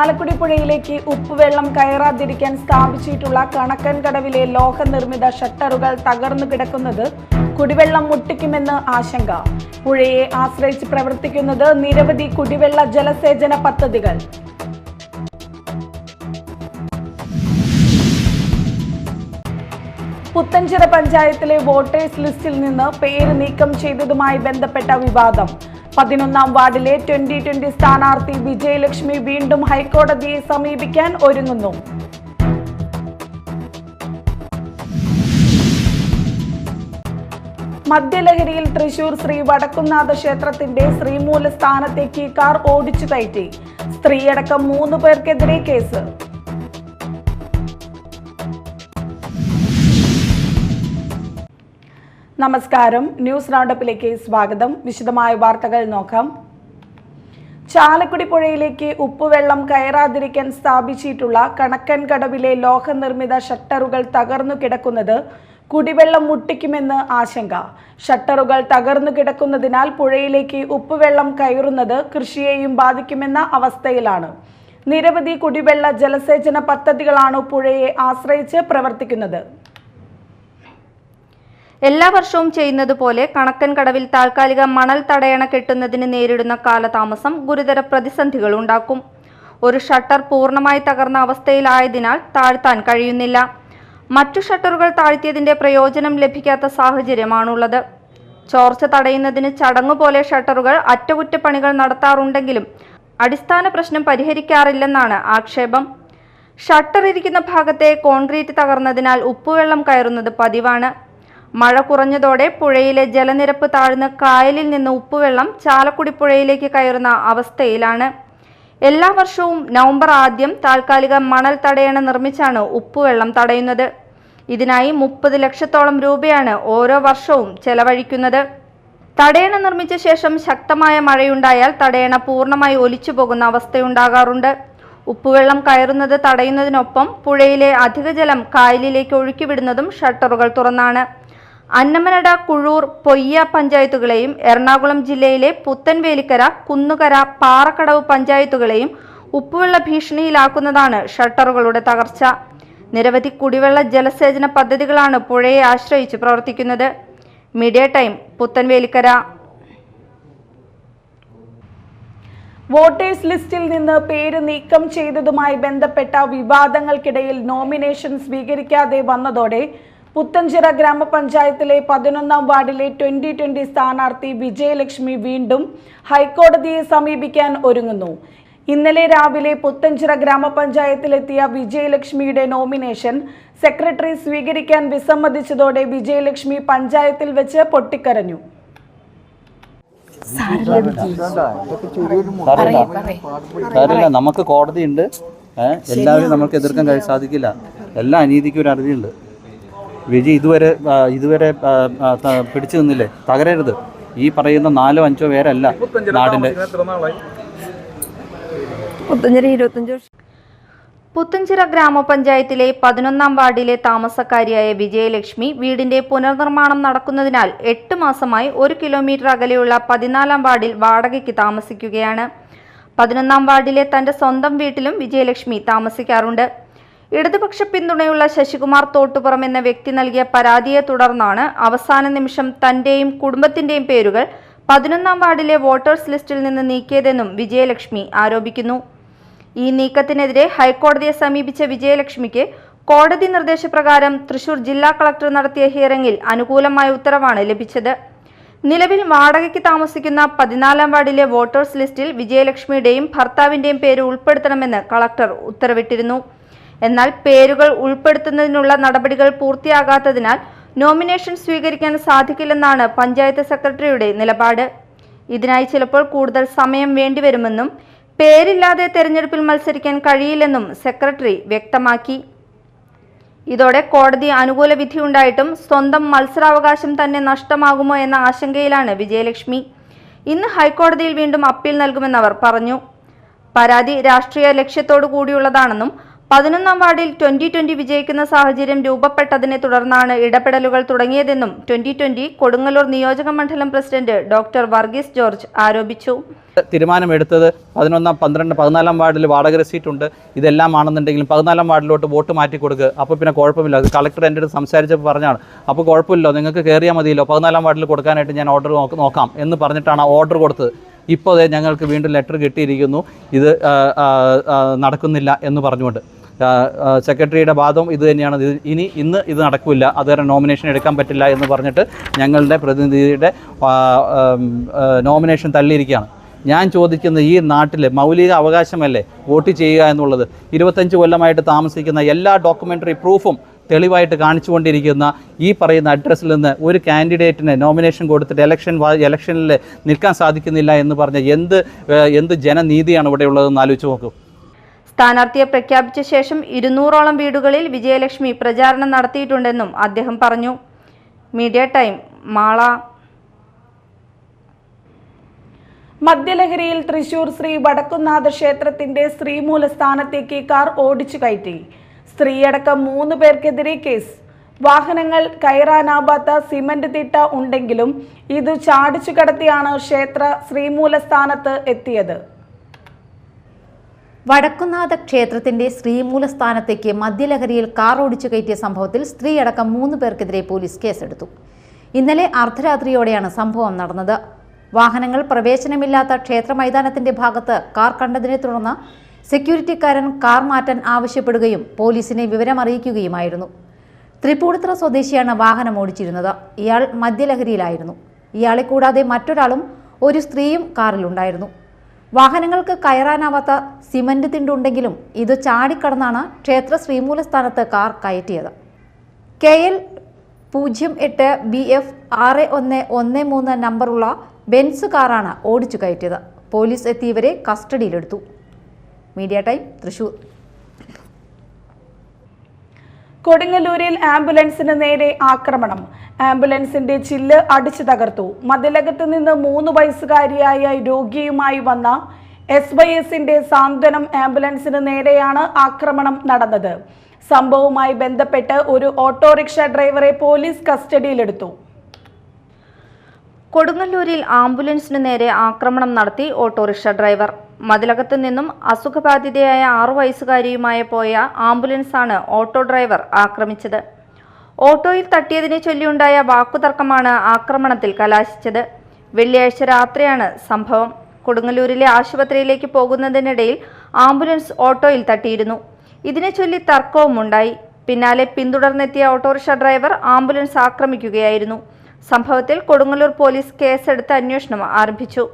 ചാലക്കുടി പുഴയിലേക്ക് ഉപ്പുവെള്ളം കയറാതിരിക്കാൻ സ്ഥാപിച്ചിട്ടുള്ള കണക്കൻകടവിലെ ലോഹനിർമ്മിത ഷട്ടറുകൾ തകർന്നു കിടക്കുന്നത് കുടിവെള്ളം മുട്ടിക്കുമെന്ന് ആശങ്ക. പുഴയെ ആശ്രയിച്ച് പ്രവർത്തിക്കുന്നത് നിരവധി കുടിവെള്ള ജലസേചന പദ്ധതികൾ. പുത്തഞ്ചിറ പഞ്ചായത്തിലെ വോട്ടേഴ്സ് ലിസ്റ്റിൽ നിന്ന് പേര് നീക്കം ചെയ്തതുമായി ബന്ധപ്പെട്ട വിവാദം. 11ാം വാർഡിലെ 2020 സ്ഥാനാർത്ഥി വിജയലക്ഷ്മി വീണ്ടും ഹൈക്കോടതിയെ സമീപിക്കാൻ ഒരുങ്ങുന്നു. മദ്യലഹരിയിൽ തൃശൂർ ശ്രീ വടക്കുംനാഥ ക്ഷേത്രത്തിന്റെ ശ്രീമൂല സ്ഥാനത്തേക്ക് കാർ ഓടിച്ചു കയറ്റി. സ്ത്രീയടക്കം 3 പേർക്കെതിരെ കേസ്. നമസ്കാരം, ന്യൂസ് റൗണ്ടപ്പിലേക്ക് സ്വാഗതം. വിശദമായ വാർത്തകൾ നോക്കാം. ചാലക്കുടി പുഴയിലേക്ക് ഉപ്പുവെള്ളം കയറാതിരിക്കാൻ സ്ഥാപിച്ചിട്ടുള്ള കണക്കൻകടവിലെ ലോഹനിർമ്മിത ഷട്ടറുകൾ തകർന്നു കിടക്കുന്നത് കുടിവെള്ളം മുട്ടിക്കുമെന്ന് ആശങ്ക. ഷട്ടറുകൾ തകർന്നു കിടക്കുന്നതിനാൽ പുഴയിലേക്ക് ഉപ്പുവെള്ളം കയറുന്നത് കൃഷിയെയും ബാധിക്കുമെന്ന അവസ്ഥയിലാണ്. നിരവധി കുടിവെള്ള ജലസേചന പദ്ധതികളാണ് പുഴയെ ആശ്രയിച്ച് പ്രവർത്തിക്കുന്നത്. എല്ലാ വർഷവും ചെയ്യുന്നത് പോലെ കണക്കൻകടവിൽ താൽക്കാലിക മണൽ തടയണ കെട്ടുന്നതിന് നേരിടുന്ന കാലതാമസം ഗുരുതര പ്രതിസന്ധികൾ ഉണ്ടാക്കും. ഒരു ഷട്ടർ പൂർണ്ണമായി തകർന്ന അവസ്ഥയിലായതിനാൽ താഴ്ത്താൻ കഴിയുന്നില്ല. മറ്റു ഷട്ടറുകൾ താഴ്ത്തിയതിന്റെ പ്രയോജനം ലഭിക്കാത്ത സാഹചര്യമാണുള്ളത്. ചോർച്ച തടയുന്നതിന് ചടങ്ങുപോലെ ഷട്ടറുകൾ അറ്റകുറ്റപ്പണികൾ നടത്താറുണ്ടെങ്കിലും അടിസ്ഥാന പ്രശ്നം പരിഹരിക്കാറില്ലെന്നാണ് ആക്ഷേപം. ഷട്ടർ ഇരിക്കുന്ന ഭാഗത്തെ കോൺക്രീറ്റ് തകർന്നതിനാൽ ഉപ്പുവെള്ളം കയറുന്നത് പതിവാണ്. മഴ കുറഞ്ഞതോടെ പുഴയിലെ ജലനിരപ്പ് താഴ്ന്ന് കായലിൽ നിന്ന് ഉപ്പുവെള്ളം ചാലക്കുടി പുഴയിലേക്ക് കയറുന്ന അവസ്ഥയിലാണ്. എല്ലാ വർഷവും നവംബർ ആദ്യം താൽക്കാലിക മണൽ തടയണ നിർമ്മിച്ചാണ് ഉപ്പുവെള്ളം തടയുന്നത്. ഇതിനായി 30 ലക്ഷത്തോളം രൂപയാണ് ഓരോ വർഷവും ചെലവഴിക്കുന്നത്. തടയണ നിർമ്മിച്ച ശേഷം ശക്തമായ മഴയുണ്ടായാൽ തടയണ പൂർണ്ണമായി ഒലിച്ചു പോകുന്ന അവസ്ഥയുണ്ടാകാറുണ്ട്. ഉപ്പുവെള്ളം കയറുന്നത് തടയുന്നതിനൊപ്പം പുഴയിലെ അധിക ജലം കായലിലേക്ക് ഒഴുക്കിവിടുന്നതും ഷട്ടറുകൾ തുറന്നാണ്. അന്നമനട, കുഴൂർ, പൊയ്യ പഞ്ചായത്തുകളെയും എറണാകുളം ജില്ലയിലെ പുത്തൻവേലിക്കര, കുന്നുകര, പാറക്കടവ് പഞ്ചായത്തുകളെയും ഉപ്പുവെള്ള ഭീഷണിയിലാക്കുന്നതാണ് ഷട്ടറുകളുടെ തകർച്ച. നിരവധി കുടിവെള്ള ജലസേചന പദ്ധതികളാണ് പുഴയെ ആശ്രയിച്ച് പ്രവർത്തിക്കുന്നത്. Media time, Puthenvelikkara. വോട്ടേഴ്സ് ലിസ്റ്റിൽ നിന്ന് പേര് നീക്കം ചെയ്തതുമായി ബന്ധപ്പെട്ട വിവാദങ്ങൾക്കിടയിൽ നോമിനേഷൻ സ്വീകരിക്കാതെ വന്നതോടെ പുത്തഞ്ചിറ ഗ്രാമപഞ്ചായത്തിലെ 11ാം വാർഡിലെ 2020 സ്ഥാനാർത്ഥി വിജയലക്ഷ്മി വീണ്ടും ഹൈക്കോടതിയെ സമീപിക്കാൻ ഒരുങ്ങുന്നു. ഇന്നലെ രാവിലെ പുത്തഞ്ചിറ ഗ്രാമപഞ്ചായത്തിലെത്തിയ വിജയലക്ഷ്മിയുടെ നോമിനേഷൻ സെക്രട്ടറി സ്വീകരിക്കാൻ വിസമ്മതിച്ചതോടെ വിജയലക്ഷ്മി പഞ്ചായത്തിൽ വെച്ച് പൊട്ടിക്കരഞ്ഞു. നമുക്ക് കോടതിയുണ്ട്, എല്ലാവരും നമുക്ക് എതിർക്കാൻ സാധിക്കില്ല. എല്ലാ അനീതിക്കും ഒരു അറുതിയുണ്ട്. വിജയ് ഇതുവരെ പിടിച്ചു നിന്നില്ലേ? തകരരുത്. ഈ പറയുന്ന 4-5 പേരല്ല നാടിന്റെ. പുത്തഞ്ചിറ ഗ്രാമപഞ്ചായത്തിലെ 11ാം വാർഡിലെ താമസക്കാരിയായ വിജയലക്ഷ്മി വീടിന്റെ പുനർനിർമ്മാണം നടക്കുന്നതിനാൽ 8 മാസമായി 1 കിലോമീറ്റർ അകലെയുള്ള 14ാം വാർഡിൽ വാടകയ്ക്ക് താമസിക്കുകയാണ്. 11ാം വാർഡിലെ തന്റെ സ്വന്തം വീട്ടിലും വിജയലക്ഷ്മി താമസിക്കാറുണ്ട്. ഇടതുപക്ഷ പിന്തുണയുള്ള ശശികുമാർ തോട്ടുപുറം എന്ന വ്യക്തി നൽകിയ പരാതിയെ തുടർന്നാണ് അവസാന നിമിഷം തന്റെയും കുടുംബത്തിന്റെയും പേരുകൾ 11ാം വാർഡിലെ വോട്ടേഴ്സ് ലിസ്റ്റിൽ നിന്ന് നീക്കിയതെന്നും വിജയലക്ഷ്മി ആരോപിക്കുന്നു. ഈ നീക്കത്തിനെതിരെ ഹൈക്കോടതിയെ സമീപിച്ച വിജയലക്ഷ്മിക്ക് കോടതി നിർദ്ദേശപ്രകാരം തൃശൂർ ജില്ലാ കളക്ടർ നടത്തിയ ഹിയറിംഗിൽ അനുകൂലമായ ഉത്തരവാണ് ലഭിച്ചത്. നിലവിൽ വാടകയ്ക്ക് താമസിക്കുന്ന 14ാം വാർഡിലെ വോട്ടേഴ്സ് ലിസ്റ്റിൽ വിജയലക്ഷ്മിയുടെയും ഭർത്താവിന്റെയും പേര് ഉൾപ്പെടുത്തണമെന്ന് കളക്ടർ ഉത്തരവിട്ടിരുന്നു. എന്നാൽ പേരുകൾ ഉൾപ്പെടുത്തുന്നതിനുള്ള നടപടികൾ പൂർത്തിയാകാത്തതിനാൽ നോമിനേഷൻ സ്വീകരിക്കാൻ സാധിക്കില്ലെന്നാണ് പഞ്ചായത്ത് സെക്രട്ടറിയുടെ നിലപാട്. ഇതിനായി ചിലപ്പോൾ കൂടുതൽ സമയം വേണ്ടിവരുമെന്നും പേരില്ലാതെ തെരഞ്ഞെടുപ്പിൽ മത്സരിക്കാൻ കഴിയില്ലെന്നും സെക്രട്ടറി വ്യക്തമാക്കി. ഇതോടെ കോടതി അനുകൂല വിധിയുണ്ടായിട്ടും സ്വന്തം മത്സരാവകാശം തന്നെ നഷ്ടമാകുമോ എന്ന ആശങ്കയിലാണ് വിജയലക്ഷ്മി. ഇന്ന് ഹൈക്കോടതിയിൽ വീണ്ടും അപ്പീൽ നൽകുമെന്ന് അവർ പറഞ്ഞു. പരാതി രാഷ്ട്രീയ ലക്ഷ്യത്തോടു കൂടിയുള്ളതാണെന്നും 11ാം വാർഡിൽ 2020 വിജയിക്കുന്ന സാഹചര്യം രൂപപ്പെട്ടതിനെ തുടർന്നാണ് ഇടപെടലുകൾ തുടങ്ങിയതെന്നും 2020 കൊടുങ്ങല്ലൂർ നിയോജക മണ്ഡലം പ്രസിഡന്റ് ഡോക്ടർ വർഗീസ് ജോർജ് ആരോപിച്ചു. തീരുമാനമെടുത്തത് 11, 12, 14 വാർഡിൽ വാടക സീറ്റുണ്ട്. ഇതെല്ലാം ആണെന്നുണ്ടെങ്കിലും 14 വാർഡിലോട്ട് വോട്ട് മാറ്റി കൊടുക്കുക. അപ്പോൾ പിന്നെ കുഴപ്പമില്ല. അത് കളക്ടർ എൻ്റെ അടുത്ത് സംസാരിച്ചപ്പോൾ പറഞ്ഞാണ്, അപ്പോൾ കുഴപ്പമില്ലോ, നിങ്ങൾക്ക് കയറിയാൽ മതിയല്ലോ, 14 വാർഡിൽ കൊടുക്കാനായിട്ട് ഞാൻ ഓർഡർ നോക്കാം എന്ന് പറഞ്ഞിട്ടാണ് ഓർഡർ കൊടുത്തത്. ഇപ്പോൾ ഞങ്ങൾക്ക് വീണ്ടും ലെറ്റർ കിട്ടിയിരിക്കുന്നു, ഇത് നടക്കുന്നില്ല എന്ന് പറഞ്ഞുകൊണ്ട്. സെക്രട്ടറിയുടെ വാദം ഇത് തന്നെയാണ്. ഇന്ന് ഇത് നടക്കില്ല, അതുവരെ നോമിനേഷൻ എടുക്കാൻ പറ്റില്ല എന്ന് പറഞ്ഞിട്ട് ഞങ്ങളുടെ പ്രതിനിധിയുടെ നോമിനേഷൻ തള്ളിയിരിക്കുകയാണ്. ഞാൻ ചോദിക്കുന്നത്, ഈ നാട്ടിൽ മൗലിക അവകാശമല്ലേ വോട്ട് ചെയ്യുക എന്നുള്ളത്? 25 കൊല്ലമായിട്ട് താമസിക്കുന്ന എല്ലാ ഡോക്യുമെൻ്ററി പ്രൂഫും തെളിവായിട്ട് കാണിച്ചുകൊണ്ടിരിക്കുന്ന ഈ പറയുന്ന അഡ്രസ്സിൽ നിന്ന് ഒരു കാൻഡിഡേറ്റിന് നോമിനേഷൻ കൊടുത്തിട്ട് ഇലക്ഷനിൽ നിൽക്കാൻ സാധിക്കുന്നില്ല എന്ന് പറഞ്ഞ എന്ത് ജനനീതിയാണ് ഇവിടെ ഉള്ളതെന്ന് ആലോചിച്ച് നോക്കൂ. സ്ഥാനാർത്ഥിയെ പ്രഖ്യാപിച്ച ശേഷം 200ഓളം വീടുകളിൽ വിജയലക്ഷ്മി പ്രചാരണം നടത്തിയിട്ടുണ്ടെന്നും അദ്ദേഹം പറഞ്ഞു. Media time, Mala. മദ്യലഹരിയിൽ തൃശൂർ ശ്രീ വടക്കുംനാഥ ക്ഷേത്രത്തിന്റെ ശ്രീമൂലസ്ഥാനത്തേക്ക് കാർ ഓടിച്ചു കയറ്റി. സ്ത്രീയടക്കം 3 പേർക്കെതിരെ കേസ്. വാഹനങ്ങൾ കയറാനാവാത്ത സിമന്റ് തിട്ട ഉണ്ടെങ്കിലും ഇത് ചാടിച്ചു കടത്തിയാണ് ക്ഷേത്ര ശ്രീമൂലസ്ഥാനത്ത് എത്തിയത്. വടക്കുംനാഥ ക്ഷേത്രത്തിന്റെ ശ്രീമൂലസ്ഥാനത്തേക്ക് മദ്യലഹരിയിൽ കാർ ഓടിച്ചു കയറ്റിയ സംഭവത്തിൽ സ്ത്രീയടക്കം 3 പേർക്കെതിരെ പോലീസ് കേസെടുത്തു. ഇന്നലെ അർദ്ധരാത്രിയോടെയാണ് സംഭവം നടന്നത്. വാഹനങ്ങൾ പ്രവേശനമില്ലാത്ത ക്ഷേത്ര മൈതാനത്തിന്റെ ഭാഗത്ത് കാർ കണ്ടതിനെ തുടർന്ന് സെക്യൂരിറ്റിക്കാരൻ കാർ മാറ്റാൻ ആവശ്യപ്പെടുകയും പോലീസിനെ വിവരമറിയിക്കുകയുമായിരുന്നു. തൃപ്പൂണിത്തുറ സ്വദേശിയാണ് വാഹനം ഓടിച്ചിരുന്നത്. ഇയാൾ മദ്യലഹരിയിലായിരുന്നു. ഇയാളെ കൂടാതെ മറ്റൊരാളും ഒരു സ്ത്രീയും കാറിലുണ്ടായിരുന്നു. വാഹനങ്ങൾക്ക് കയറാനാവാത്ത സിമന്റ് തിണ്ടുണ്ടെങ്കിലും ഇത് ചാടിക്കടന്നാണ് ക്ഷേത്ര ശ്രീമൂലസ്ഥാനത്ത് കാർ കയറ്റിയത്. KL 08 BF 6113 നമ്പറുള്ള ബെൻസ് കാറാണ് ഓടിച്ചു കയറ്റിയത്. പോലീസ് എത്തിയവരെ കസ്റ്റഡിയിലെടുത്തു. Media time, Thrissur. കൊടുങ്ങല്ലൂരിൽ ആംബുലൻസിന് നേരെ ആക്രമണം. ആംബുലൻസിന്റെ ചില്ല് അടിച്ചു തകർത്തു. മതിലകത്ത് നിന്ന് 3 വയസ്സുകാരിയായ രോഗിയുമായി വന്ന SYSന്റെ സാന്ത്വനം ആംബുലൻസിന് നേരെയാണ് ആക്രമണം നടന്നത്. സംഭവവുമായി ബന്ധപ്പെട്ട് ഒരു ഓട്ടോറിക്ഷ ഡ്രൈവറെ പോലീസ് കസ്റ്റഡിയിലെടുത്തു. കൊടുങ്ങല്ലൂരിൽ ആംബുലൻസിന് നേരെ ആക്രമണം നടത്തി ഓട്ടോറിക്ഷ ഡ്രൈവർ. മതിലകത്തു നിന്നും അസുഖബാധിതയായ 6 വയസ്സുകാരിയുമായി പോയ ആംബുലൻസാണ് ഓട്ടോ ഡ്രൈവർ ആക്രമിച്ചത്. ഓട്ടോയിൽ തട്ടിയതിനെ ചൊല്ലിയുണ്ടായ വാക്കുതർക്കമാണ് ആക്രമണത്തിൽ കലാശിച്ചത്. വെള്ളിയാഴ്ച രാത്രിയാണ് സംഭവം. കൊടുങ്ങല്ലൂരിലെ ആശുപത്രിയിലേക്ക് പോകുന്നതിനിടയിൽ ആംബുലൻസ് ഓട്ടോയിൽ തട്ടിയിരുന്നു. ഇതിനെ ചൊല്ലി തർക്കവും ഉണ്ടായി. പിന്നാലെ പിന്തുടർന്നെത്തിയ ഓട്ടോറിക്ഷ ഡ്രൈവർ ആംബുലൻസ് ആക്രമിക്കുകയായിരുന്നു. സംഭവത്തിൽ കൊടുങ്ങല്ലൂർ പോലീസ് കേസെടുത്ത് അന്വേഷണം ആരംഭിച്ചു.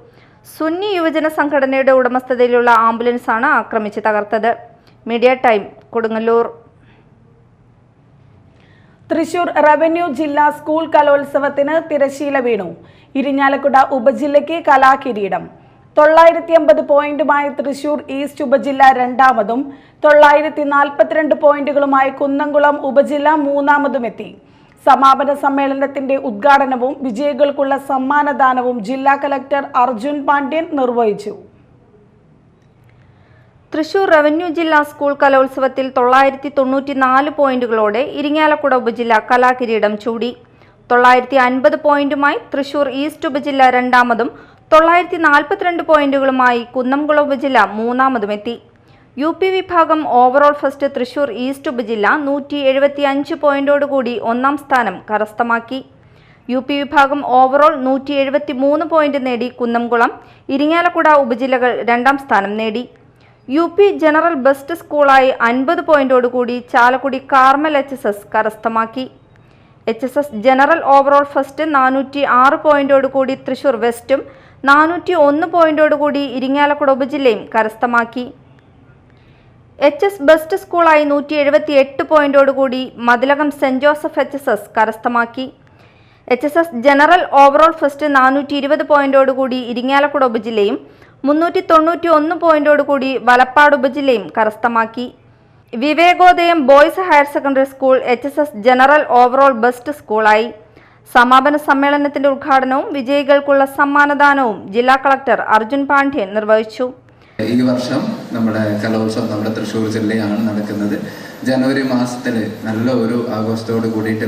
സുന്നി യുവജന സംഘടനയുടെ ഉടമസ്ഥതയിലുള്ള ആംബുലൻസാണ് ആക്രമിച്ച് തകർത്തത്. Media time, Kodungallur. Thrissur revenue ജില്ലാ സ്കൂൾ കലോത്സവത്തിന് തിരശീല വീണു. ഇരിഞ്ഞാലക്കുട ഉപജില്ലയ്ക്ക് കലാകിരീടം. 950 പോയിന്റുമായി തൃശൂർ ഈസ്റ്റ് ഉപജില്ല 2ാമതും 942 പോയിന്റുകളുമായി കുന്നംകുളം ഉപജില്ല 3ാമതുമെത്തി. സമാപന സമ്മേളനത്തിന്റെ ഉദ്ഘാടനവും വിജയികൾക്കുള്ള സമ്മാനദാനവും ജില്ലാ കലക്ടർ അർജുൻ പാണ്ഡ്യൻ നിർവഹിച്ചു. തൃശൂർ റവന്യൂ ജില്ലാ സ്കൂൾ കലോത്സവത്തിൽ 994 പോയിന്റുകളോടെ ഇരിങ്ങാലക്കുട ഉപജില്ല കലാകിരീടം ചൂടി. 950 പോയിന്റുമായി തൃശൂർ ഈസ്റ്റ് ഉപജില്ല 2ാമതും 942 പോയിന്റുകളുമായി കുന്നംകുളം ഉപജില്ല 3ാമതുമെത്തി. UP വിഭാഗം ഓവറോൾ ഫസ്റ്റ് തൃശൂർ ഈസ്റ്റ് ഉപജില്ല 175 പോയിന്റോടുകൂടി 1ാം സ്ഥാനം കരസ്ഥമാക്കി. UP വിഭാഗം ഓവറോൾ 173 പോയിന്റ് നേടി കുന്നംകുളം, ഇരിങ്ങാലക്കുട ഉപജില്ലകൾ 2ാം സ്ഥാനം നേടി. UP ജനറൽ ബെസ്റ്റ് സ്കൂളായി 50 പോയിന്റോടുകൂടി ചാലക്കുടി കാർമൽ HSS കരസ്ഥമാക്കി. HSS ജനറൽ ഓവറോൾ ഫസ്റ്റ് 406 പോയിന്റോടുകൂടി തൃശൂർ വെസ്റ്റും 401 പോയിന്റോടുകൂടി ഇരിങ്ങാലക്കുട ഉപജില്ലയും കരസ്ഥമാക്കി. HS ബെസ്റ്റ് സ്കൂളായി 178 പോയിന്റോടുകൂടി മതിലകം സെന്റ് ജോസഫ് HSS കരസ്ഥമാക്കി. HSS ജനറൽ ഓവറോൾ ഫസ്റ്റ് 420 പോയിന്റോടുകൂടി ഇരിങ്ങാലക്കുട ഉപജില്ലയും 391 പോയിന്റോടുകൂടി വലപ്പാട് ഉപജില്ലയും കരസ്ഥമാക്കി. Vivekodayam boys higher secondary school HSS general overall best സ്കൂളായി. സമാപന സമ്മേളനത്തിന്റെ ഉദ്ഘാടനവും വിജയികൾക്കുള്ള സമ്മാനദാനവും ജില്ലാ കളക്ടർ അർജുൻ പാണ്ഡ്യൻ നിർവഹിച്ചു. ഈ വർഷം നമ്മുടെ കലോത്സവം നമ്മുടെ തൃശ്ശൂർ ജില്ലയാണ് നടക്കുന്നത്. ജനുവരി മാസത്തിൽ നല്ല ഒരു ആഘോഷത്തോട് കൂടിയിട്ട്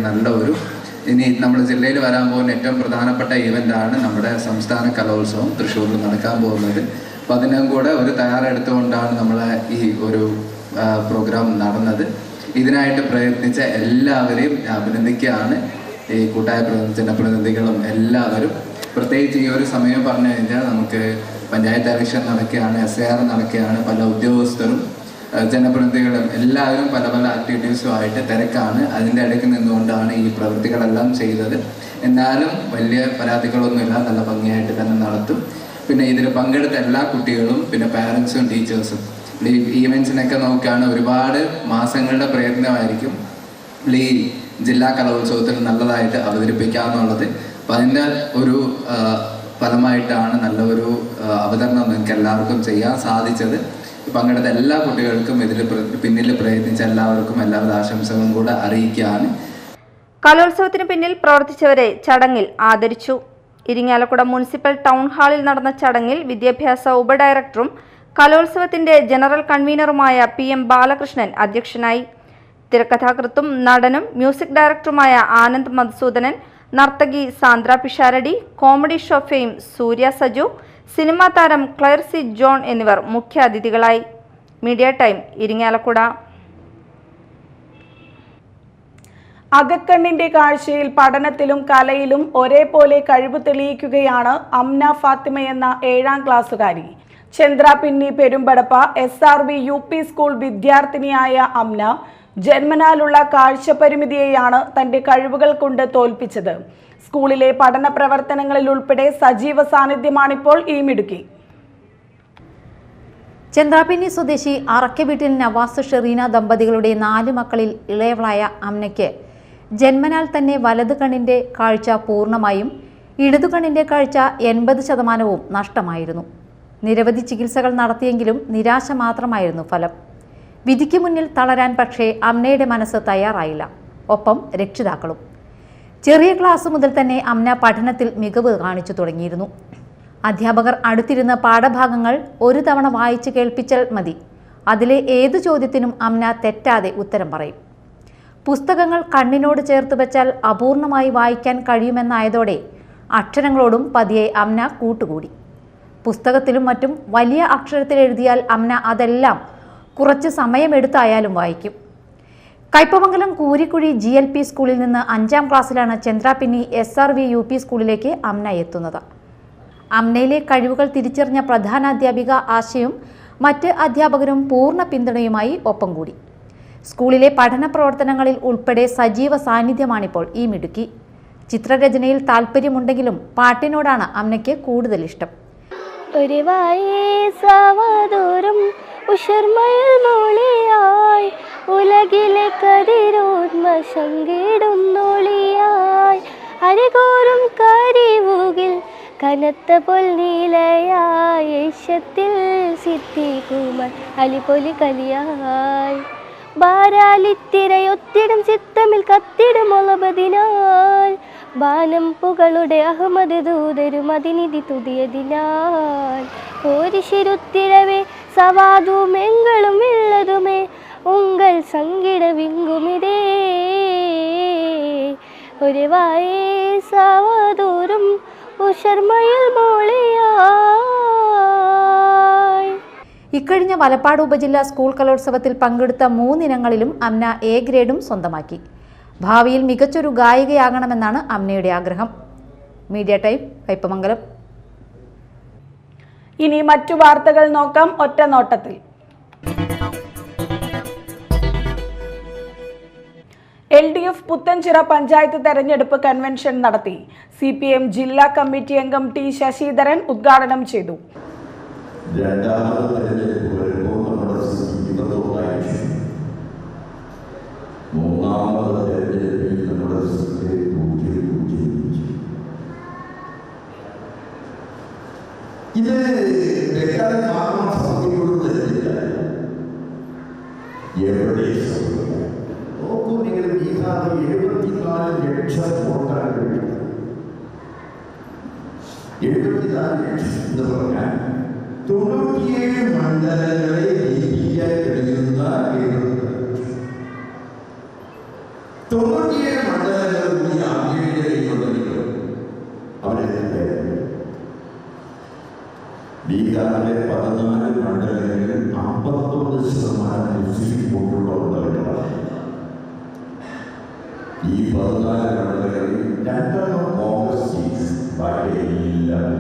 ഇനി നമ്മുടെ ജില്ലയിൽ വരാൻ പോകുന്ന ഏറ്റവും പ്രധാനപ്പെട്ട ഈവൻ്റാണ് നമ്മുടെ സംസ്ഥാന കലോത്സവം തൃശ്ശൂരിൽ നടക്കാൻ പോകുന്നത്. അപ്പം അതിനും കൂടെ ഒരു തയ്യാറെടുത്തുകൊണ്ടാണ് നമ്മളെ ഈ ഒരു പ്രോഗ്രാം നടന്നത്. ഇതിനായിട്ട് പ്രയത്നിച്ച എല്ലാവരെയും അഭിനന്ദിക്കുകയാണ്. ഈ കൂട്ടായ ജനപ്രതിനിധികളും എല്ലാവരും, പ്രത്യേകിച്ച് ഈ ഒരു സമയം പറഞ്ഞു കഴിഞ്ഞാൽ നമുക്ക് പഞ്ചായത്ത് ഇലക്ഷൻ നടക്കുകയാണ്, SIR നടക്കുകയാണ്, പല ഉദ്യോഗസ്ഥരും ജനപ്രതിനിധികളും എല്ലാവരും പല ആക്ടിവിറ്റീസുമായിട്ട് തിരക്കാണ്. അതിൻ്റെ ഇടയ്ക്ക് നിന്നുകൊണ്ടാണ് ഈ പ്രവൃത്തികളെല്ലാം ചെയ്തത്. എന്നാലും വലിയ പരാതികളൊന്നുമില്ല, നല്ല ഭംഗിയായിട്ട് തന്നെ നടത്തും. പിന്നെ ഇതിൽ പങ്കെടുത്ത എല്ലാ കുട്ടികളും, പിന്നെ പാരൻസും ടീച്ചേഴ്സും, ഈ ഈവൻസിനൊക്കെ നോക്കുകയാണ് ഒരുപാട് മാസങ്ങളുടെ പ്രയത്നമായിരിക്കും ഈ ജില്ലാ കലോത്സവത്തിൽ നല്ലതായിട്ട് അവതരിപ്പിക്കാമെന്നുള്ളത്. അപ്പം അതിൻ്റെ ഒരു ഫലമായിട്ടാണ് നല്ലൊരു അവതരണം നിങ്ങൾക്ക് എല്ലാവർക്കും ചെയ്യാൻ സാധിച്ചത്. പങ്കെടുത്ത എല്ലാ കുട്ടികൾക്കും ഇതിൽ പിന്നിൽ പ്രയത്നിച്ച എല്ലാവർക്കും എല്ലാവിധ ആശംസകളും കൂടെ അറിയിക്കുകയാണ്. കലോത്സവത്തിന് പിന്നിൽ പ്രവർത്തിച്ചവരെ ചടങ്ങിൽ ആദരിച്ചു. ഇരിങ്ങാലക്കുട മുനിസിപ്പൽ ടൗൺ ഹാളിൽ നടന്ന ചടങ്ങിൽ വിദ്യാഭ്യാസ ഉപഡയറക്ടറും കലോത്സവത്തിന്റെ ജനറൽ കൺവീനറുമായ PM ബാലകൃഷ്ണൻ അധ്യക്ഷനായി. തിരക്കഥാകൃത്തും നടനും മ്യൂസിക് ഡയറക്ടറുമായ ആനന്ദ് മധുസൂദനൻ, നർത്തകി Sandra Pisharody, comedy show fame Surya Saju, cinema താരം ക്ലയർ സി ജോൺ എന്നിവർ മുഖ്യാതിഥികളായി. Media time, Irinjalakuda. അകക്കണ്ണിന്റെ കാഴ്ചയിൽ പഠനത്തിലും കലയിലും ഒരേപോലെ കഴിവ് തെളിയിക്കുകയാണ് അംന ഫാത്തിമ എന്ന 7ാം ക്ലാസ്സുകാരി. Chandrappinni Perumpadappa SRV UP school വിദ്യാർത്ഥിനിയായ അംന ജന്മനാലുള്ള കാഴ്ചപരിമിതിയെയാണ് തന്റെ കഴിവുകൾ കൊണ്ട് തോൽപ്പിച്ചത്. സ്കൂളിലെ പഠന പ്രവർത്തനങ്ങളിൽ ഉൾപ്പെടെ സജീവ സാന്നിധ്യമാണിപ്പോൾ ഈ മിടുക്കി. ചന്ദ്രാപിന്നി സ്വദേശി അറക്കവീട്ടിൽ നവാസ് ഷെറീന ദമ്പതികളുടെ 4 മക്കളിൽ ഇളയവളായ അംനയ്ക്ക് ജന്മനാൽ തന്നെ വലതു കണ്ണിന്റെ കാഴ്ച പൂർണ്ണമായും ഇടതു കണ്ണിന്റെ കാഴ്ച 80% നഷ്ടമായിരുന്നു. നിരവധി ചികിത്സകൾ നടത്തിയെങ്കിലും നിരാശ മാത്രമായിരുന്നു ഫലം. വിധിക്ക് മുന്നിൽ തളരാൻ പക്ഷേ അംനയുടെ മനസ്സ് തയ്യാറായില്ല, ഒപ്പം രക്ഷിതാക്കളും. ചെറിയ ക്ലാസ് മുതൽ തന്നെ അംന പഠനത്തിൽ മികവ് കാണിച്ചു തുടങ്ങിയിരുന്നു. അധ്യാപകർ അടുത്തിരുന്ന പാഠഭാഗങ്ങൾ ഒരു തവണ വായിച്ച് കേൾപ്പിച്ചാൽ മതി. അതിലെ ഏതു ചോദ്യത്തിനും അംന തെറ്റാതെ ഉത്തരം പറയും. പുസ്തകങ്ങൾ കണ്ണിനോട് ചേർത്ത് വെച്ചാൽ അപൂർണമായി വായിക്കാൻ കഴിയുമെന്നായതോടെ അക്ഷരങ്ങളോടും പതിയെ അംന കൂട്ടുകൂടി. പുസ്തകത്തിലും മറ്റും വലിയ അക്ഷരത്തിൽ എഴുതിയാൽ അംന അതെല്ലാം കുറച്ച് സമയമെടുത്തായാലും വായിക്കും. കയ്പമംഗലം കൂരിക്കുഴി GLP സ്കൂളിൽ നിന്ന് 5ാം ക്ലാസ്സിലാണ് ചന്ദ്രാപിന്നി SRV UP സ്കൂളിലേക്ക് അംന എത്തുന്നത്. അംനയിലെ കഴിവുകൾ തിരിച്ചറിഞ്ഞ പ്രധാനാധ്യാപിക ആശയും മറ്റ് അധ്യാപകരും പൂർണ്ണ പിന്തുണയുമായി ഒപ്പം കൂടി. സ്കൂളിലെ പഠന പ്രവർത്തനങ്ങളിൽ ഉൾപ്പെടെ സജീവ സാന്നിധ്യമാണിപ്പോൾ ഈ മിടുക്കി. ചിത്രരചനയിൽ താല്പര്യമുണ്ടെങ്കിലും പാട്ടിനോടാണ് അംനയ്ക്ക് കൂടുതൽ ഇഷ്ടം. ഒരു വയസ്സാവതോറും ഉഷർമയിൽ മൂളിയായി ഉലകിലെ കതിരോന്മശങ്കിടുന്നൊളിയായി അരികോറും കരിവുകിൽ കനത്ത പൊൽനീലയായി യേശത്തിൽ സിദ്ധിക്കുമൻ അലിപൊലി കലിയായി ബാരാലിത്തിരയൊത്തിടും ചിത്തമിൽ കത്തിടും ഒളപതിനാൽ ബാനം പുകളുടെ അഹമ്മദ് ദൂതരും അതിനിധി തുതിയതിനാൽ പോരിശിരുത്തിടവേ സവാദും എങ്കളും ഉള്ളതുമേ ഉങ്കൾ സങ്കിട വിങ്കുമിതേ ഒരു വയസ്സാവതോറും ഉഷർമയിൽ മോളിയായി. ഇക്കഴിഞ്ഞ വലപ്പാട് ഉപജില്ലാ സ്കൂൾ കലോത്സവത്തിൽ പങ്കെടുത്ത 3 ഇനങ്ങളിലും അംന A ഗ്രേഡും സ്വന്തമാക്കി. ഭാവിയിൽ മികച്ചൊരു ഗായികയാകണമെന്നാണ് അംനയുടെ ആഗ്രഹം. Media time, Kaipamangalam. ഇനി മറ്റു വാർത്തകൾ നോക്കാം ഒറ്റ നോട്ടത്തിൽ. LDF പുത്തൻചിറ പഞ്ചായത്ത് തെരഞ്ഞെടുപ്പ് കൺവെൻഷൻ നടത്തി. CPM ജില്ലാ കമ്മിറ്റി അംഗം T ശശിധരൻ ഉദ്ഘാടനം ചെയ്തു. ഇത് എവിടെ നോക്കൂ, നിങ്ങൾ ബീഹാറിൽ 74 ലക്ഷം വോട്ടാണ് കിട്ടുന്നത്. 74 ലക്ഷം എന്ന് പറഞ്ഞാൽ 97 മണ്ഡലങ്ങളെ ജയിപ്പിക്കാൻ കഴിയുന്ന 97 മണ്ഡലങ്ങൾ ഈ ആദ്യത്തെ കഴിയുന്നുണ്ടെങ്കിലും അവരെ ബീഹാറിലെ 14 മണ്ഡലങ്ങളിൽ 51% മുസ്ലിം വോട്ടുള്ള ഉണ്ടായിട്ടുള്ളതാണ്. ഈ 14 മണ്ഡലങ്ങളിൽ 2 കോൺഗ്രസ് സീറ്റ്സ്, ബാക്കി എല്ലാം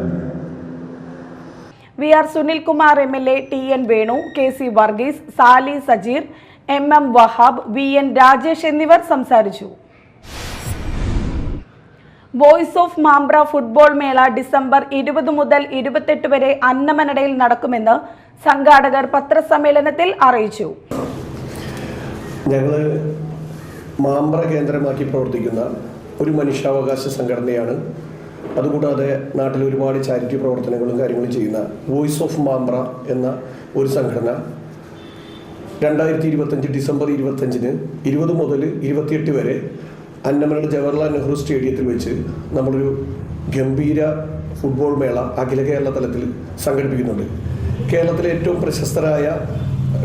VR Sunilkumar MLA, TN Venu, KC Varghese, Sali Sajeer, MM Wahab, VN Rajesh എന്നിവർ സംസാരിച്ചു. വോയിസ് ഓഫ് മാംബ്ര ഫുട്ബോൾ മേള ഡിസംബർ 20 മുതൽ 28 വരെ അന്നമനടയിൽ നടക്കുമെന്ന് സംഘാടകർ പത്രസമ്മേളനത്തിൽ അറിയിച്ചു. ഞങ്ങൾ മാംബ്ര കേന്ദ്രമാക്കി പ്രവർത്തിക്കുന്ന ഒരു മനുഷ്യാവകാശ സംഘടനയാണ്. അതുകൂടാതെ നാട്ടിൽ ഒരുപാട് ചാരിറ്റി പ്രവർത്തനങ്ങളും കാര്യങ്ങളും ചെയ്യുന്ന വോയിസ് ഓഫ് മാംബ്ര എന്ന ഒരു സംഘടന 2025 ഡിസംബർ 25 20 മുതൽ 28 വരെ അന്നമനട ജവഹർലാൽ നെഹ്റു സ്റ്റേഡിയത്തിൽ വെച്ച് നമ്മളൊരു ഗംഭീര ഫുട്ബോൾ മേള അഖില കേരള തലത്തിൽ സംഘടിപ്പിക്കുന്നുണ്ട്. കേരളത്തിലെ ഏറ്റവും പ്രശസ്തരായ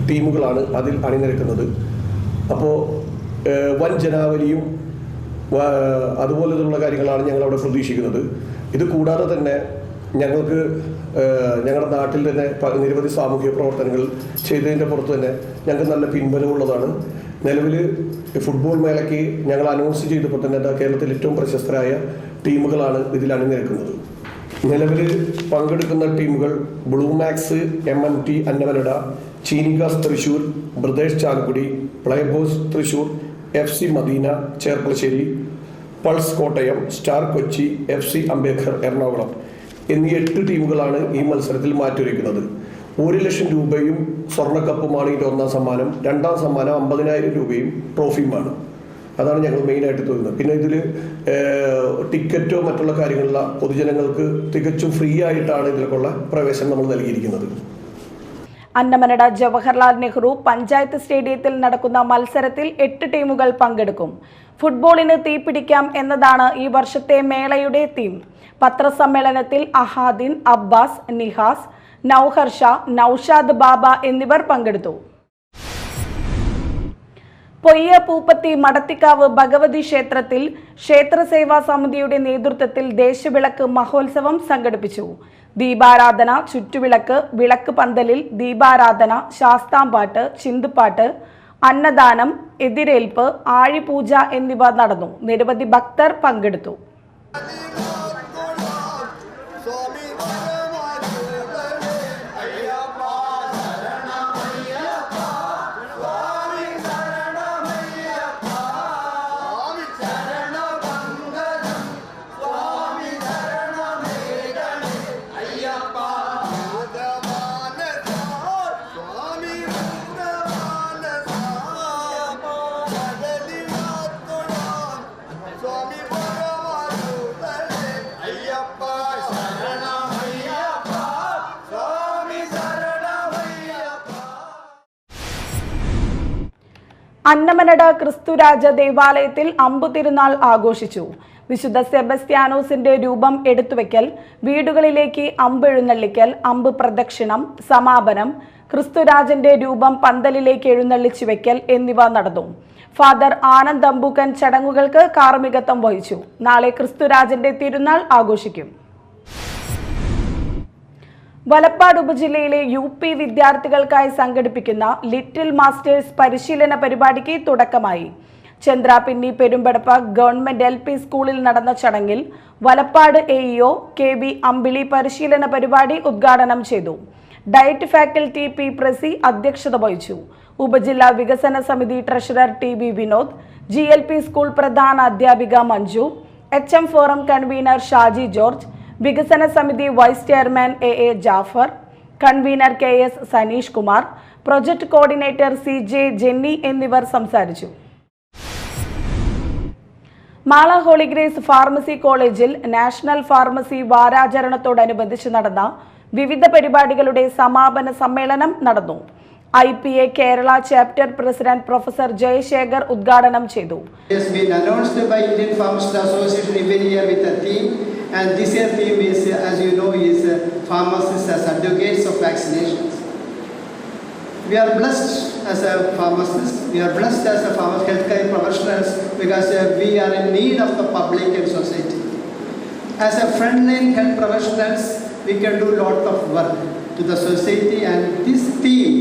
ടീമുകളാണ് അതിൽ അണിനിരക്കുന്നത്. അപ്പോൾ വൻ ജനാവലിയും അതുപോലെയുള്ള കാര്യങ്ങളാണ് ഞങ്ങൾ അവിടെ പ്രതീക്ഷിക്കുന്നത്. ഇത് കൂടാതെ തന്നെ ഞങ്ങൾക്ക് ഞങ്ങളുടെ നാട്ടിൽ തന്നെ നിരവധി സാമൂഹിക പ്രവർത്തനങ്ങൾ ചെയ്തതിൻ്റെ പുറത്ത് തന്നെ ഞങ്ങൾക്ക് നല്ല പിൻബലമുള്ളതാണ്. നിലവിൽ ഫുട്ബോൾ മേളയ്ക്ക് ഞങ്ങൾ അനൗൺസ് ചെയ്തപ്പോൾ തന്നെ കേരളത്തിൽ ഏറ്റവും പ്രശസ്തരായ ടീമുകളാണ് ഇതിൽ അണിനിരക്കുന്നത്. നിലവിൽ പങ്കെടുക്കുന്ന ടീമുകൾ Blue Max, MMT Annamanada, Cheenikas Thrissur, Brothers Chalakudy, Playboys Thrissur, FC Madina Cherpulassery, Pulse Kottayam, Star Kochi, FC Ambedkar Ernakulam എന്നീ 8 ടീമുകളാണ് ഈ മത്സരത്തിൽ മാറ്റുരയ്ക്കുന്നത്. 1 ലക്ഷം രൂപയും സ്വർണ്ണക്കപ്പുമാണ് ഇതിൻ്റെ ഒന്നാം സമ്മാനം. രണ്ടാം സമ്മാനം 50,000 രൂപയും ട്രോഫിയുമാണ്. അതാണ് ഞങ്ങൾ മെയിനായിട്ട് തോന്നുന്നത്. പിന്നെ ഇതിൽ ടിക്കറ്റോ മറ്റുള്ള കാര്യങ്ങളുള്ള പൊതുജനങ്ങൾക്ക് തികച്ചും ഫ്രീ ആയിട്ടാണ് ഇതിലേക്കുള്ള പ്രവേശനം നമ്മൾ നൽകിയിരിക്കുന്നത്. അന്നമനട ജവഹർലാൽ നെഹ്റു പഞ്ചായത്ത് സ്റ്റേഡിയത്തിൽ നടക്കുന്ന മത്സരത്തിൽ 8 ടീമുകൾ പങ്കെടുക്കും. ഫുട്ബോളിന് തീപിടിക്കാം എന്നതാണ് ഈ വർഷത്തെ മേളയുടെ തീം. പത്രസമ്മേളനത്തിൽ അഹാദിൻ, അബ്ബാസ്, നിഹാസ്, നൌഹർഷ, നൌഷാദ് ബാബ എന്നിവർ പങ്കെടുത്തു. പൊയ്യ പൂപ്പത്തി മടത്തിക്കാവ് ഭഗവതി ക്ഷേത്രത്തിൽ ക്ഷേത്രസേവാ സമിതിയുടെ നേതൃത്വത്തിൽ ദേശവിളക്ക് മഹോത്സവം സംഘടിപ്പിച്ചു. ദീപാരാധന, ചുറ്റുവിളക്ക്, വിളക്ക് പന്തലിൽ ദീപാരാധന, ശാസ്താംപാട്ട്, ചിന്തുപാട്ട്, അന്നദാനം, എതിരേൽപ്പ്, ആഴിപൂജ എന്നിവ നടന്നു. നിരവധി ഭക്തർ പങ്കെടുത്തു. അന്നമനട ക്രിസ്തുരാജ ദേവാലയത്തിൽ അമ്പു തിരുനാൾ ആഘോഷിച്ചു. വിശുദ്ധ സെബസ്ത്യാനോസിന്റെ രൂപം എടുത്തുവെക്കൽ, വീടുകളിലേക്ക് അമ്പ് എഴുന്നള്ളിക്കൽ, അമ്പ് പ്രദക്ഷിണം, സമാപനം, ക്രിസ്തുരാജന്റെ രൂപം പന്തലിലേക്ക് എഴുന്നള്ളിച്ചു വെക്കൽ എന്നിവ നടന്നു. ഫാദർ ആനന്ദ് അമ്പൂക്കൻ ചടങ്ങുകൾക്ക് കാർമ്മികത്വം വഹിച്ചു. നാളെ ക്രിസ്തുരാജന്റെ തിരുനാൾ ആഘോഷിക്കും. വലപ്പാട് ഉപജില്ലയിലെ UP വിദ്യാർത്ഥികൾക്കായി സംഘടിപ്പിക്കുന്ന ലിറ്റിൽ മാസ്റ്റേഴ്സ് പരിശീലന പരിപാടിക്ക് തുടക്കമായി. ചന്ദ്രാപിന്നി പെരുമ്പടപ്പ ഗവൺമെന്റ് LP സ്കൂളിൽ നടന്ന ചടങ്ങിൽ വലപ്പാട് AEO KB അമ്പിളി പരിശീലന പരിപാടി ഉദ്ഘാടനം ചെയ്തു. ഡയറ്റ് ഫാക്കൽറ്റി P പ്രസി അധ്യക്ഷത വഹിച്ചു. ഉപജില്ലാ വികസന സമിതി treasurer TB Vinod, GLP school പ്രധാന അധ്യാപിക Manju, HM forum convener Shaji George, വികസന സമിതി vice chairman AA Jafar, convener KS Saneesh Kumar, project coordinator CJ Jenny എന്നിവർ സംസാരിച്ചു. മാള ഹോളിഗ്രേസ് ഫാർമസി കോളേജിൽ നാഷണൽ ഫാർമസി വാരാചരണത്തോടനുബന്ധിച്ച് നടന്ന വിവിധ പരിപാടികളുടെ സമാപന സമ്മേളനം നടന്നു. IPA Kerala chapter president professor Jayasekhar ഉദ്ഘാടനം ചെയ്തു. And this year theme is, as you know, is pharmacists as advocates of vaccinations. We are blessed as a pharmacist, we are blessed as a healthcare professionals because we are in need of the public and society. As a frontline health professionals, we can do lot of work to the society, and this theme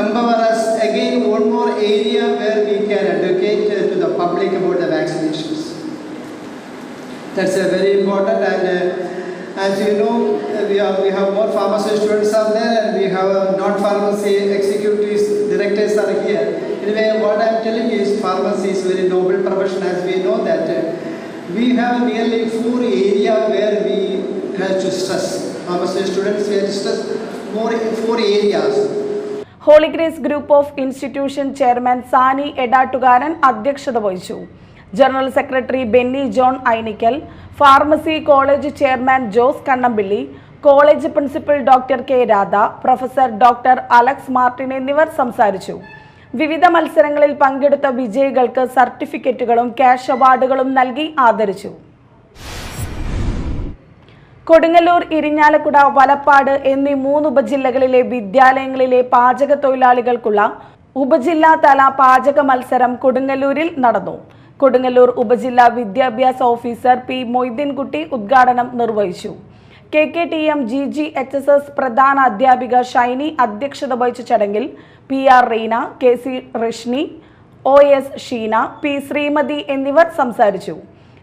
empower us again one more area where we can advocate to the public about the vaccinations. That's very important, and as you know, we have more pharmacy students are there, and we have non-pharmacy executives, directors are here. Anyway, what I'm telling you is pharmacy is very noble profession, as we know that we have nearly 4 areas where we have to stress. Pharmacy students, we have to stress more in 4 areas. Holy Grace group of institution chairman Sani Edattukaran അധ്യക്ഷത വഹിച്ചു. General secretary Benny John Ainikkal, pharmacy college chairman Jose Kannampilly, college principal doctor K Radha, professor doctor Alex Martin എന്നിവർ സംസാരിച്ചു. വിവിധ മത്സരങ്ങളിൽ പങ്കെടുത്ത വിജയികൾക്ക് സർട്ടിഫിക്കറ്റുകളും cash അവാർഡുകളും നൽകി ആദരിച്ചു. കൊടുങ്ങല്ലൂർ, ഇരിഞ്ഞാലക്കുട, വലപ്പാട് എന്നീ 3 ഉപജില്ലകളിലെ വിദ്യാലയങ്ങളിലെ പാചക തൊഴിലാളികൾക്കുള്ള ഉപജില്ലാതല പാചക മത്സരം കൊടുങ്ങല്ലൂരിൽ നടന്നു. കൊടുങ്ങല്ലൂർ ഉപജില്ലാ വിദ്യാഭ്യാസ ഓഫീസർ പി മൊയ്തീൻകുട്ടി ഉദ്ഘാടനം നിർവഹിച്ചു. KKTM GGHSS പ്രധാന അധ്യാപിക ഷൈനി അധ്യക്ഷത വഹിച്ച ചടങ്ങിൽ PR Reena, KC റഷ്നി, OS Sheena, P Shrimati എന്നിവർ സംസാരിച്ചു.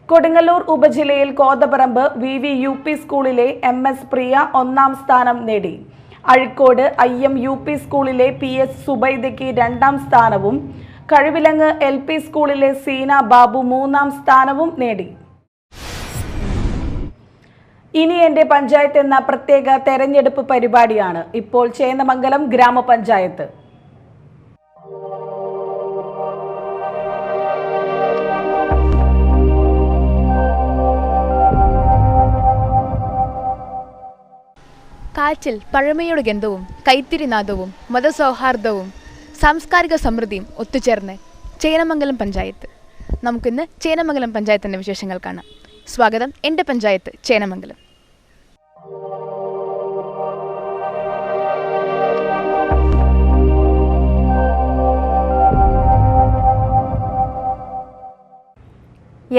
കൊടുങ്ങല്ലൂർ ഉപജില്ലയിൽ കോതപറമ്പ് VV UP സ്കൂളിലെ MS പ്രിയ 1ാം സ്ഥാനം നേടി. അഴിക്കോട് IM UP സ്കൂളിലെ PS സുബൈദയ്ക്ക് 2ാം സ്ഥാനവും കഴിവിലങ്ങ് LP സ്കൂളിലെ സീന ബാബു 3ാം സ്ഥാനവും നേടി. ഇനി എൻ്റെ പഞ്ചായത്ത് എന്ന പ്രത്യേക തെരഞ്ഞെടുപ്പ് പരിപാടിയാണ് ഇപ്പോൾ ചേന്നമംഗലം ഗ്രാമപഞ്ചായത്ത്. കാച്ചിൽ പഴമയുടെ ഗന്ധവും കൈത്തിരിനാദവും മതസൗഹാർദ്ദവും സാംസ്കാരിക സമൃദ്ധിയും ഒത്തുചേർന്ന് ചേന്നമംഗലം പഞ്ചായത്ത്. നമുക്കിന്ന് ചേന്നമംഗലം പഞ്ചായത്തിൻ്റെ വിശേഷങ്ങൾ കാണാം. സ്വാഗതം, എൻ്റെ പഞ്ചായത്ത് ചേന്നമംഗലം.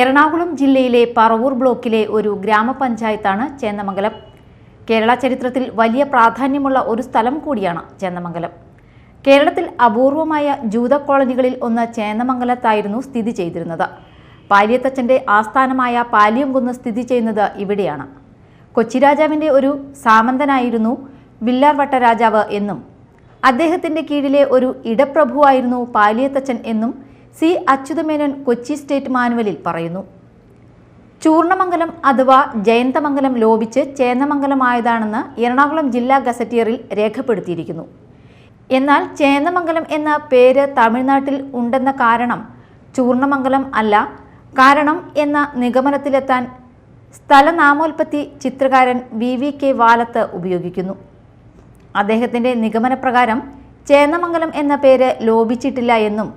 എറണാകുളം ജില്ലയിലെ പറവൂർ ബ്ലോക്കിലെ ഒരു ഗ്രാമപഞ്ചായത്താണ് ചേന്നമംഗലം. കേരള ചരിത്രത്തിൽ വലിയ പ്രാധാന്യമുള്ള ഒരു സ്ഥലം കൂടിയാണ് ചേന്നമംഗലം. കേരളത്തിൽ അപൂർവമായ ജൂത കോളനികളിൽ ഒന്ന് ചേന്നമംഗലത്തായിരുന്നു സ്ഥിതി ചെയ്തിരുന്നത്. പാലിയത്തച്ഛൻ്റെ ആസ്ഥാനമായ പാലിയംകുന്ന് സ്ഥിതി ചെയ്യുന്നത് ഇവിടെയാണ്. കൊച്ചിരാജാവിൻ്റെ ഒരു സാമന്തനായിരുന്നു വില്ലാർ വട്ടരാജാവ് എന്നും അദ്ദേഹത്തിൻ്റെ കീഴിലെ ഒരു ഇടപ്രഭുവായിരുന്നു പാലിയത്തച്ഛൻ എന്നും C. അച്യുതമേനോൻ കൊച്ചി സ്റ്റേറ്റ് മാനുവലിൽ പറയുന്നു. ചൂർണമംഗലം അഥവാ ജയന്തമംഗലം ലോപിച്ച് ചേന്നമംഗലമായതാണെന്ന് എറണാകുളം ജില്ലാ ഗസറ്റിയറിൽ രേഖപ്പെടുത്തിയിരിക്കുന്നു. എന്നാൽ ചേന്നമംഗലം എന്ന പേര് തമിഴ്നാട്ടിൽ ഉണ്ടെന്ന കാരണം ചൂർണമംഗലം അല്ല കാരണം എന്ന നിഗമനത്തിലെത്താൻ സ്ഥലനാമോൽപ്പത്തി ചിത്രകാരൻ VVK വാലത്ത് ഉപയോഗിക്കുന്നു. അദ്ദേഹത്തിൻ്റെ നിഗമനപ്രകാരം ചേന്നമംഗലം എന്ന പേര് ലോപിച്ചിട്ടില്ല എന്നും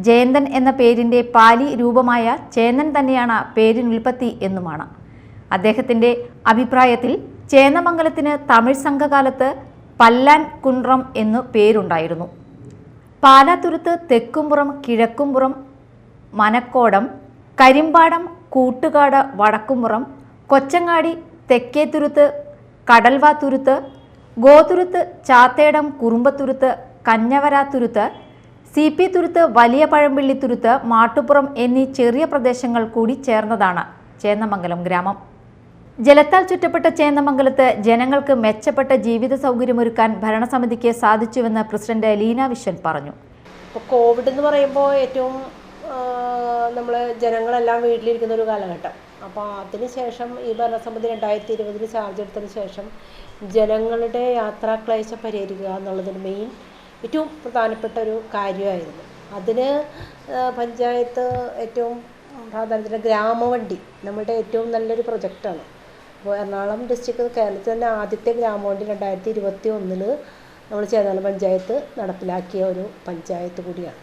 ജയന്തൻ എന്ന പേരിൻ്റെ പാലി രൂപമായ ചേന്നൻ തന്നെയാണ് പേരിനുൽപ്പത്തി എന്നുമാണ്. അദ്ദേഹത്തിൻ്റെ അഭിപ്രായത്തിൽ ചേന്നമംഗലത്തിന് തമിഴ് സംഘകാലത്ത് പല്ലാൻ കുണ്ട്രം എന്നു പേരുണ്ടായിരുന്നു. പാലാത്തുരുത്ത്, തെക്കുംപുറം, കിഴക്കുംപുറം, മനക്കോടം, കരിമ്പാടം, കൂട്ടുകാട്, വടക്കുംപുറം, കൊച്ചങ്ങാടി, തെക്കേത്തുരുത്ത്, കടൽവാത്തുരുത്ത്, ഗോതുരുത്ത്, ചാത്തേടം, കുറുമ്പത്തുരുത്ത്, കഞ്ഞവരാത്തുരുത്ത്, CP തുരുത്ത്, വലിയ പഴമ്പിള്ളിത്തുരുത്ത്, മാട്ടുപുറം എന്നീ ചെറിയ പ്രദേശങ്ങൾ കൂടി ചേർന്നതാണ് ചേന്നമംഗലം ഗ്രാമം. ജലത്താൽ ചുറ്റപ്പെട്ട ചേന്നമംഗലത്ത് ജനങ്ങൾക്ക് മെച്ചപ്പെട്ട ജീവിത സൗകര്യമൊരുക്കാൻ ഭരണസമിതിക്ക് സാധിച്ചുവെന്ന് പ്രസിഡന്റ് ലീന വിശ്വൻ പറഞ്ഞു. ഇപ്പോൾ കോവിഡ് എന്ന് പറയുമ്പോൾ ഏറ്റവും നമ്മൾ ജനങ്ങളെല്ലാം വീട്ടിലിരിക്കുന്ന ഒരു കാലഘട്ടം. അപ്പോൾ അതിനുശേഷം ഈ ഭരണസമിതി 2020 ചാർജ് എടുത്തതിന് ശേഷം ജനങ്ങളുടെ യാത്രാക്ലേശം പരിഹരിക്കുക എന്നുള്ളതിന് ഏറ്റവും പ്രധാനപ്പെട്ട ഒരു കാര്യമായിരുന്നു. അതിന് പഞ്ചായത്ത് ഏറ്റവും പ്രാധാന്യത്തിൻ്റെ ഗ്രാമവണ്ടി നമ്മളുടെ ഏറ്റവും നല്ലൊരു പ്രൊജക്റ്റാണ്. അപ്പോൾ എറണാകുളം ഡിസ്ട്രിക്ട് കേരളത്തിൽ തന്നെ ആദ്യത്തെ ഗ്രാമവണ്ടി 2021 നമ്മൾ ചേന്നമംഗലം പഞ്ചായത്ത് നടപ്പിലാക്കിയ ഒരു പഞ്ചായത്ത് കൂടിയാണ്.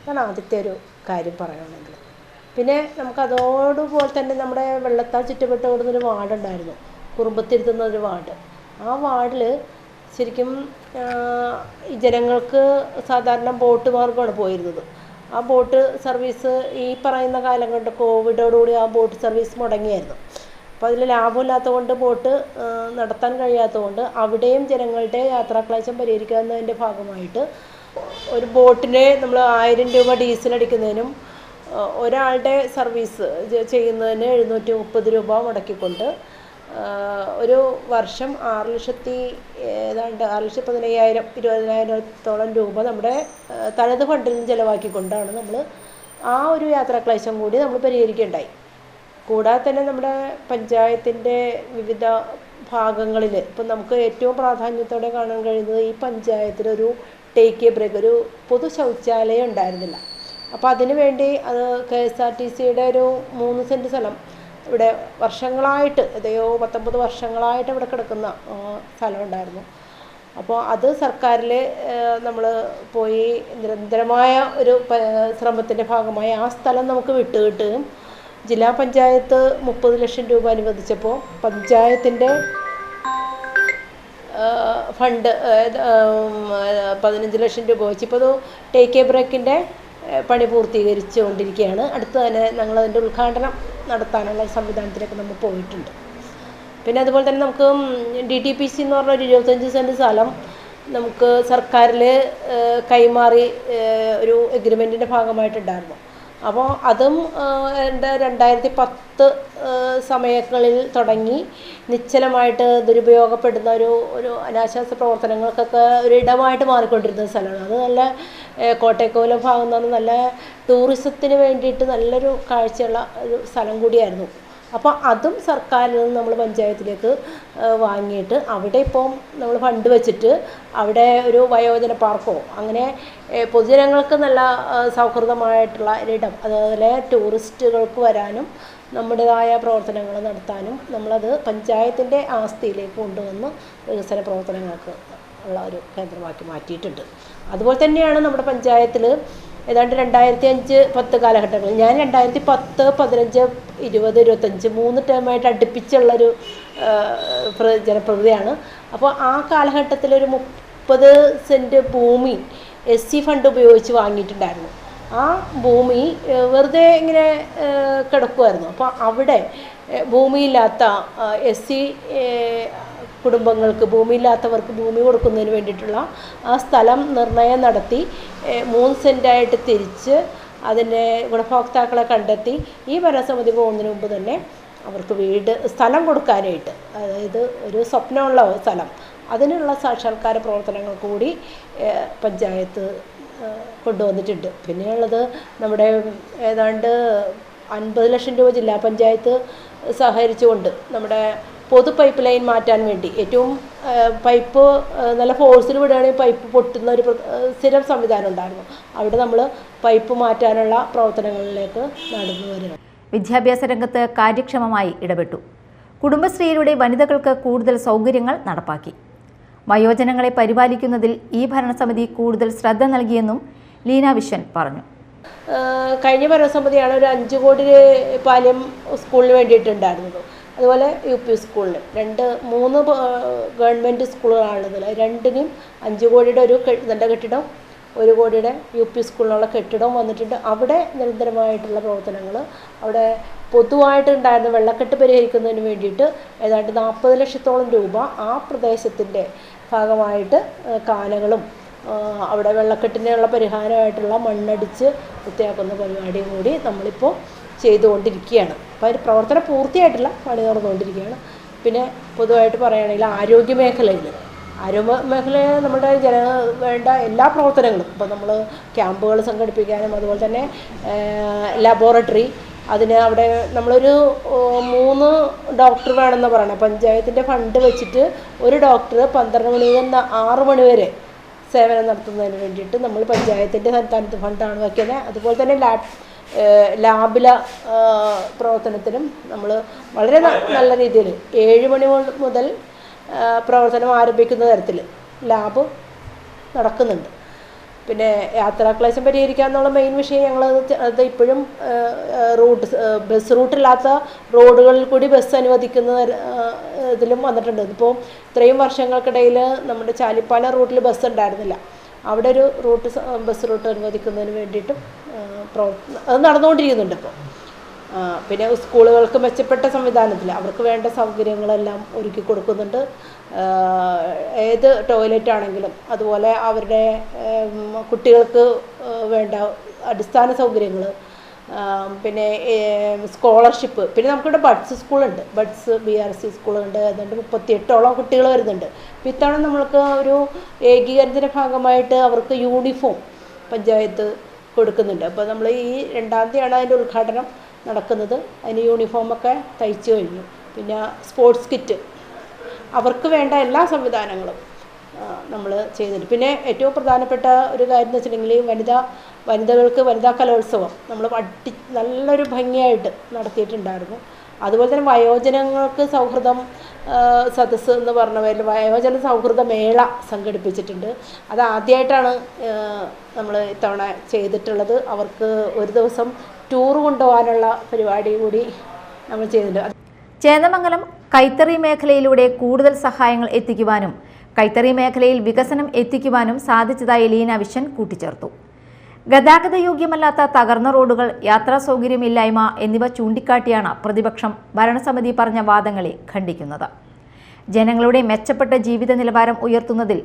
അതാണ് ആദ്യത്തെ ഒരു കാര്യം പറയുകയാണെങ്കിൽ. പിന്നെ നമുക്കതോടുപോലെ തന്നെ നമ്മുടെ വെള്ളത്താൽ ചുറ്റപ്പെട്ട് ഓടുന്നൊരു വാർഡുണ്ടായിരുന്നു, കുറുമ്പത്തിരുത്തുന്നൊരു വാർഡ്. ആ വാർഡിൽ ശരിക്കും ഈ ജനങ്ങൾക്ക് സാധാരണ ബോട്ട് മാർഗമാണ് പോയിരുന്നത്. ആ ബോട്ട് സർവീസ് ഈ പറയുന്ന കാലം കൊണ്ട് കോവിഡോടുകൂടി ആ ബോട്ട് സർവീസ് മുടങ്ങിയായിരുന്നു. അപ്പോൾ അതിൽ ലാഭമില്ലാത്തതുകൊണ്ട് ബോട്ട് നടത്താൻ കഴിയാത്തതുകൊണ്ട് അവിടെയും ജനങ്ങളുടെ യാത്രാക്ലേശം പരിഹരിക്കുക എന്നതിൻ്റെ ഭാഗമായിട്ട് ഒരു ബോട്ടിന് നമ്മൾ 1000 രൂപ ഡീസൽ അടിക്കുന്നതിനും ഒരാളുടെ സർവീസ് ചെയ്യുന്നതിന് 730 രൂപ മുടക്കിക്കൊണ്ട് ഒരു വർഷം 6,15,000 20,000-ഓളം രൂപ നമ്മുടെ തനത് ഫണ്ടിൽ നിന്ന് ചിലവാക്കിക്കൊണ്ടാണ് നമ്മൾ ആ ഒരു യാത്രാക്ലേശം കൂടി നമ്മൾ പരിഹരിക്കുകയുണ്ടായി. കൂടാതെ തന്നെ നമ്മുടെ പഞ്ചായത്തിൻ്റെ വിവിധ ഭാഗങ്ങളിൽ ഇപ്പം നമുക്ക് ഏറ്റവും പ്രാധാന്യത്തോടെ കാണാൻ കഴിയുന്നത് ഈ പഞ്ചായത്തിലൊരു ടേക്ക് എ ബ്രേക്ക്, ഒരു പൊതു ശൗചാലയം ഉണ്ടായിരുന്നില്ല. അപ്പോൾ അതിനു വേണ്ടി അത് KSRTCയുടെ ഒരു 3 സെൻറ്റ് സ്ഥലം ഇവിടെ വർഷങ്ങളായിട്ട് 19 വർഷങ്ങളായിട്ട് ഇവിടെ കിടക്കുന്ന സ്ഥലം ഉണ്ടായിരുന്നു. അപ്പോൾ അത് സർക്കാരിൽ നമ്മൾ പോയി നിരന്തരമായ ഒരു ശ്രമത്തിൻ്റെ ഭാഗമായി ആ സ്ഥലം നമുക്ക് വിട്ടുകിട്ടുകയും ജില്ലാ പഞ്ചായത്ത് 30 ലക്ഷം രൂപ അനുവദിച്ചപ്പോൾ പഞ്ചായത്തിൻ്റെ ഫണ്ട് 15 ലക്ഷം രൂപ വെച്ചിപ്പോൾ അത് ടേക്ക് എ ബ്രേക്കിൻ്റെ പണി പൂർത്തീകരിച്ചുകൊണ്ടിരിക്കുകയാണ്. അടുത്ത് തന്നെ ഞങ്ങളതിൻ്റെ ഉദ്ഘാടനം നടത്താനുള്ള സംവിധാനത്തിലേക്ക് നമ്മൾ പോയിട്ടുണ്ട്. പിന്നെ അതുപോലെ തന്നെ നമുക്ക് DTPC എന്ന് പറഞ്ഞ ഒരു 25 സെൻറ്റ് സ്ഥലം നമുക്ക് സർക്കാരിൽ കൈമാറി ഒരു എഗ്രിമെൻറ്റിൻ്റെ ഭാഗമായിട്ടുണ്ടായിരുന്നു. അപ്പോൾ അതും എൻ്റെ 2010 സമയങ്ങളിൽ തുടങ്ങി നിശ്ചലമായിട്ട് ദുരുപയോഗപ്പെടുന്ന ഒരു അനാശാസ്യ പ്രവർത്തനങ്ങൾക്കൊക്കെ ഒരു ഇടമായിട്ട് മാറിക്കൊണ്ടിരുന്ന സ്ഥലമാണ്. അത് നല്ല കോട്ടയക്കോലം ഭാഗം എന്ന് പറഞ്ഞാൽ നല്ല ടൂറിസത്തിന് വേണ്ടിയിട്ട് നല്ലൊരു കാഴ്ചയുള്ള ഒരു സ്ഥലം കൂടിയായിരുന്നു. അപ്പോൾ അതും സർക്കാരിൽ നിന്ന് നമ്മൾ പഞ്ചായത്തിലേക്ക് വാങ്ങിയിട്ട് അവിടെ ഇപ്പം നമ്മൾ ഫണ്ട് വെച്ചിട്ട് അവിടെ ഒരു വയോജന പാർക്കോ അങ്ങനെ പൊതുജനങ്ങൾക്ക് നല്ല സൗഹൃദമായിട്ടുള്ള ഒരിടം, അതുപോലെ ടൂറിസ്റ്റുകൾക്ക് വരാനും നമ്മുടേതായ പ്രവർത്തനങ്ങൾ നടത്താനും നമ്മളത് പഞ്ചായത്തിൻ്റെ ആസ്തിയിലേക്ക് കൊണ്ടുവന്ന് വികസന പ്രവർത്തനങ്ങൾക്ക് ഉള്ള ഒരു കേന്ദ്രമാക്കി മാറ്റിയിട്ടുണ്ട്. അതുപോലെ തന്നെയാണ് നമ്മുടെ പഞ്ചായത്തിൽ ഏതാണ്ട് 2005-10 കാലഘട്ടങ്ങളിൽ ഞാൻ 2010, 15, 20, 25 3 ടേമായിട്ട് അടുപ്പിച്ചുള്ളൊരു ജനപ്രതിനിധിയാണ്. അപ്പോൾ ആ കാലഘട്ടത്തിലൊരു 30 സെൻറ്റ് ഭൂമി SC ഫണ്ട് ഉപയോഗിച്ച് വാങ്ങിയിട്ടുണ്ടായിരുന്നു. ആ ഭൂമി വെറുതെ ഇങ്ങനെ കിടക്കുമായിരുന്നു. അപ്പോൾ അവിടെ ഭൂമിയില്ലാത്ത SC കുടുംബങ്ങൾക്ക്, ഭൂമിയില്ലാത്തവർക്ക് ഭൂമി കൊടുക്കുന്നതിന് വേണ്ടിയിട്ടുള്ള ആ സ്ഥലം നിർണയം നടത്തി 3 സെൻറ്റായിട്ട് തിരിച്ച് അതിൻ്റെ ഗുണഭോക്താക്കളെ കണ്ടെത്തി ഈ ഭരണസമിതി പോകുന്നതിന് മുമ്പ് തന്നെ അവർക്ക് സ്ഥലം കൊടുക്കാനായിട്ട്, അതായത് ഒരു സ്വപ്നമുള്ള സ്ഥലം, അതിനുള്ള സാക്ഷാത്കാര പ്രവർത്തനങ്ങൾ കൂടി പഞ്ചായത്ത് കൊണ്ടുവന്നിട്ടുണ്ട്. പിന്നെയുള്ളത് നമ്മുടെ ഏതാണ്ട് 50 ലക്ഷം രൂപ ജില്ലാ പഞ്ചായത്ത് സഹകരിച്ചുകൊണ്ട് നമ്മുടെ പൊതു പൈപ്പ് ലൈൻ മാറ്റാൻ വേണ്ടി, ഏറ്റവും പൈപ്പ് നല്ല ഫോഴ്സിൽ വിടുകയാണെങ്കിൽ പൈപ്പ് പൊട്ടുന്ന ഒരു സ്ഥിരം സംവിധാനം ഉണ്ടായിരുന്നു. അവിടെ നമ്മൾ പൈപ്പ് മാറ്റാനുള്ള പ്രവർത്തനങ്ങളിലേക്ക് നടന്നു വരികയാണ്. വിദ്യാഭ്യാസ രംഗത്ത് കാര്യക്ഷമമായി ഇടപെട്ടു. കുടുംബശ്രീയിലൂടെ വനിതകൾക്ക് കൂടുതൽ സൗകര്യങ്ങൾ നടപ്പാക്കി. വയോജനങ്ങളെ പരിപാലിക്കുന്നതിൽ ഈ ഭരണസമിതി കൂടുതൽ ശ്രദ്ധ നൽകിയെന്നും ലീന വിശ്വൻ പറഞ്ഞു. കഴിഞ്ഞ ഭരണസമിതിയാണ് ഒരു 5 കോടി പാലം സ്കൂളിന് വേണ്ടിയിട്ടുണ്ടായിരുന്നത്. അതുപോലെ UP സ്കൂളിന് 3 ഗവൺമെൻറ് സ്കൂളുകളാണുള്ളത്. രണ്ടിനും 5 കോടിയുടെ ഒരു നല്ല കെട്ടിടം, 1 കോടിയുടെ UP സ്കൂളിനുള്ള കെട്ടിടവും വന്നിട്ടുണ്ട്. അവിടെ നിരന്തരമായിട്ടുള്ള പ്രവർത്തനങ്ങൾ, അവിടെ പൊതുവായിട്ടുണ്ടായിരുന്ന വെള്ളക്കെട്ട് പരിഹരിക്കുന്നതിന് വേണ്ടിയിട്ട് ഏതാണ്ട് 40 ലക്ഷത്തോളം രൂപ ആ പ്രദേശത്തിൻ്റെ ഭാഗമായിട്ട് കാനകളും അവിടെ വെള്ളക്കെട്ടിനുള്ള പരിഹാരമായിട്ടുള്ള മണ്ണടിച്ച് വൃത്തിയാക്കുന്ന പരിപാടിയും കൂടി നമ്മളിപ്പോൾ ചെയ്തുകൊണ്ടിരിക്കുകയാണ്. അപ്പോൾ അതിന് പ്രവർത്തനം പൂർത്തിയായിട്ടില്ല, പണി നടന്നുകൊണ്ടിരിക്കുകയാണ്. പിന്നെ പൊതുവായിട്ട് പറയുകയാണെങ്കിൽ ആരോഗ്യ മേഖലയിൽ നമ്മുടെ വേണ്ട എല്ലാ പ്രവർത്തനങ്ങളും, ഇപ്പോൾ നമ്മൾ ക്യാമ്പുകൾ സംഘടിപ്പിക്കാനും അതുപോലെ തന്നെ ലബോറട്ടറി, അതിന് അവിടെ നമ്മളൊരു 3 ഡോക്ടർ വേണമെന്ന് പറയണം. പഞ്ചായത്തിൻ്റെ ഫണ്ട് വെച്ചിട്ട് ഒരു ഡോക്ടർ 12 മണി മുതൽ 6 മണി വരെ സേവനം നടത്തുന്നതിന് വേണ്ടിയിട്ട് നമ്മൾ പഞ്ചായത്തിൻ്റെ സംസ്ഥാനത്ത് ഫണ്ടാണ് വയ്ക്കുന്നത്. അതുപോലെ തന്നെ ലാബില പ്രവർത്തനത്തിനും നമ്മൾ വളരെ നല്ല രീതിയിൽ 7 മണി മുതൽ പ്രവർത്തനം ആരംഭിക്കുന്ന തരത്തിൽ ലാബ് നടക്കുന്നുണ്ട്. പിന്നെ യാത്രാക്ലേശം പരിഹരിക്കുക എന്നുള്ള മെയിൻ വിഷയം അത് ഇപ്പോഴും ബസ് റൂട്ടില്ലാത്ത റോഡുകളിൽ കൂടി ബസ് അനുവദിക്കുന്ന ഇതിലും വന്നിട്ടുണ്ട്. ഇപ്പോൾ ഇത്രയും വർഷങ്ങൾക്കിടയിൽ നമ്മുടെ ചാലിപ്പാലം റൂട്ടിൽ ബസ് ഉണ്ടായിരുന്നില്ല. അവിടെ ഒരു ബസ് റൂട്ട് അനുവദിക്കുന്നതിന് വേണ്ടിയിട്ടും അത് നടന്നുകൊണ്ടിരിക്കുന്നുണ്ട് ഇപ്പോൾ. പിന്നെ സ്കൂളുകൾക്ക് മെച്ചപ്പെട്ട സംവിധാനത്തിൽ അവർക്ക് വേണ്ട സൗകര്യങ്ങളെല്ലാം ഒരുക്കി കൊടുക്കുന്നുണ്ട്. ഏത് ടോയ്ലറ്റ് ആണെങ്കിലും അതുപോലെ അവരുടെ കുട്ടികൾക്ക് വേണ്ട അടിസ്ഥാന സൗകര്യങ്ങൾ, പിന്നെ സ്കോളർഷിപ്പ്, പിന്നെ നമുക്കിവിടെ ബഡ്സ് സ്കൂളുണ്ട്, ബഡ്സ് BRC സ്കൂളുണ്ട്. അതുകൊണ്ട് 38ഓളം കുട്ടികൾ വരുന്നുണ്ട്. അപ്പോൾ ഇത്തവണ നമ്മൾക്ക് ഒരു ഏകീകരണത്തിൻ്റെ ഭാഗമായിട്ട് അവർക്ക് യൂണിഫോം പഞ്ചായത്ത് കൊടുക്കുന്നുണ്ട്. അപ്പോൾ നമ്മൾ ഈ 2-ാം തീയതിയാണ് അതിൻ്റെ ഉദ്ഘാടനം നടക്കുന്നത്. അതിന് യൂണിഫോമൊക്കെ തയ്ച്ചു കഴിഞ്ഞു. പിന്നെ സ്പോർട്സ് കിറ്റ്, അവർക്ക് വേണ്ട എല്ലാ സംവിധാനങ്ങളും നമ്മൾ ചെയ്യുന്നുണ്ട്. പിന്നെ ഏറ്റവും പ്രധാനപ്പെട്ട ഒരു കാര്യം എന്ന് വെച്ചിട്ടുണ്ടെങ്കിൽ വനിതകൾക്ക് വനിതാ കലോത്സവം നമ്മൾ നല്ലൊരു ഭംഗിയായിട്ട് നടത്തിയിട്ടുണ്ടായിരുന്നു. അതുപോലെ തന്നെ വയോജനങ്ങൾക്ക് സൗഹൃദം സദസ്സ് എന്ന് പറഞ്ഞ പേരിൽ വയോജന സൗഹൃദ മേള സംഘടിപ്പിച്ചിട്ടുണ്ട്. അത് ആദ്യമായിട്ടാണ് നമ്മൾ ഇത്തവണ ചെയ്തിട്ടുള്ളത്. അവർക്ക് ഒരു ദിവസം ടൂർ കൊണ്ടുപോകാനുള്ള പരിപാടി കൂടി നമ്മൾ ചെയ്തിട്ടുണ്ട്. ചേന്ദമംഗലം കൈത്തറി മേഖലയിലൂടെ കൂടുതൽ സഹായങ്ങൾ എത്തിക്കുവാനും കൈത്തറി മേഖലയിൽ വികസനം എത്തിക്കുവാനും സാധിച്ചതായി ലീന വിഷൻ കൂട്ടിച്ചേർത്തു. ഗതാഗത യോഗ്യമല്ലാത്ത തകർന്ന റോഡുകൾ, യാത്രാ സൗകര്യമില്ലായ്മ എന്നിവ ചൂണ്ടിക്കാട്ടിയാണ് പ്രതിപക്ഷം ഭരണസമിതി പറഞ്ഞ വാദങ്ങളെ ഖണ്ഡിക്കുന്നത്. ജനങ്ങളുടെ മെച്ചപ്പെട്ട ജീവിത നിലവാരം ഉയർത്തുന്നതിൽ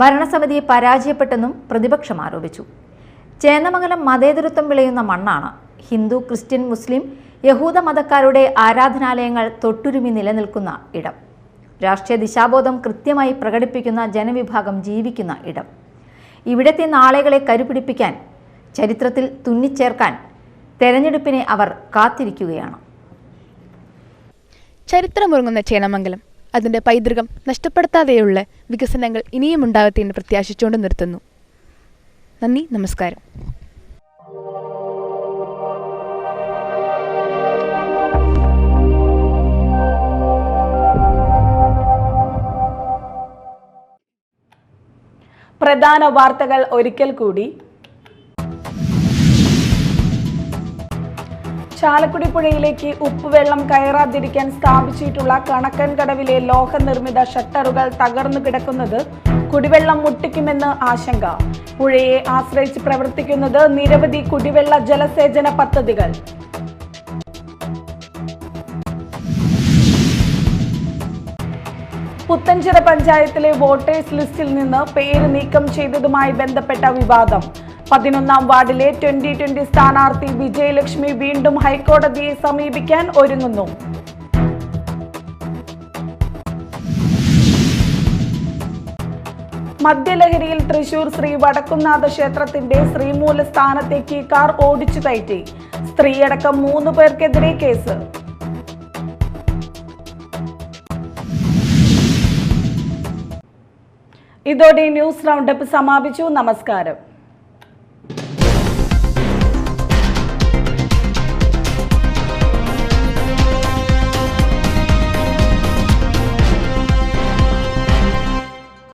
ഭരണസമിതി പരാജയപ്പെട്ടെന്നും പ്രതിപക്ഷം ആരോപിച്ചു. ചേന്ദമംഗലം മതേതരത്വം വിളയുന്ന മണ്ണാണ്. ഹിന്ദു, ക്രിസ്ത്യൻ, മുസ്ലിം, യഹൂദ മതക്കാരുടെ ആരാധനാലയങ്ങൾ തൊട്ടുരുമി നിലനിൽക്കുന്ന ഇടം, രാഷ്ട്രീയ ദിശാബോധം കൃത്യമായി പ്രകടിപ്പിക്കുന്ന ജനവിഭാഗം ജീവിക്കുന്ന ഇടം. ഇവിടത്തെ നാളെകളെ കരുപിടിപ്പിക്കാൻ, ചരിത്രത്തിൽ തുന്നിച്ചേർക്കാൻ തെരഞ്ഞെടുപ്പിനെ അവർ കാത്തിരിക്കുകയാണ്. ചരിത്രമുറങ്ങുന്ന ചേന്ദമംഗലം അതിൻ്റെ പൈതൃകം നഷ്ടപ്പെടുത്താതെയുള്ള വികസനങ്ങൾ ഇനിയും ഉണ്ടാകട്ടെ എന്ന് പ്രത്യാശിച്ചുകൊണ്ട് നിർത്തുന്നു. നന്ദി, നമസ്കാരം. പ്രധാന വാർത്തകൾ ഒരിക്കൽ കൂടി. ചാലക്കുടി പുഴയിലേക്ക് ഉപ്പുവെള്ളം കയറാതിരിക്കാൻ സ്ഥാപിച്ചിട്ടുള്ള കണക്കൻ കടവിലെ ലോഹനിർമ്മിത ഷട്ടറുകൾ തകർന്നു കിടക്കുന്നത് കുടിവെള്ളം മുട്ടിക്കുമെന്ന് ആശങ്ക. പുഴയെ ആശ്രയിച്ച് പ്രവർത്തിക്കുന്നത് നിരവധി കുടിവെള്ള ജലസേചന പദ്ധതികൾ. പുത്തഞ്ചിറ പഞ്ചായത്തിലെ വോട്ടേഴ്സ് ലിസ്റ്റിൽ നിന്ന് പേര് നീക്കം ചെയ്തതുമായി ബന്ധപ്പെട്ട വിവാദം. 11-ാം വാർഡിലെ 2020 സ്ഥാനാർത്ഥി വിജയലക്ഷ്മി വീണ്ടും ഹൈക്കോടതിയെ സമീപിക്കാൻ ഒരുങ്ങുന്നു. മദ്യലഹരിയിൽ തൃശൂർ ശ്രീ വടക്കുംനാഥ ക്ഷേത്രത്തിന്റെ ശ്രീമൂല സ്ഥാനത്തേക്ക് കാർ ഓടിച്ചു കയറ്റി. സ്ത്രീയടക്കം 3 പേർക്കെതിരെ കേസ്. ഇതോടെ ന്യൂസ് റൗണ്ടപ്പ് സമാപിച്ചു. നമസ്കാരം.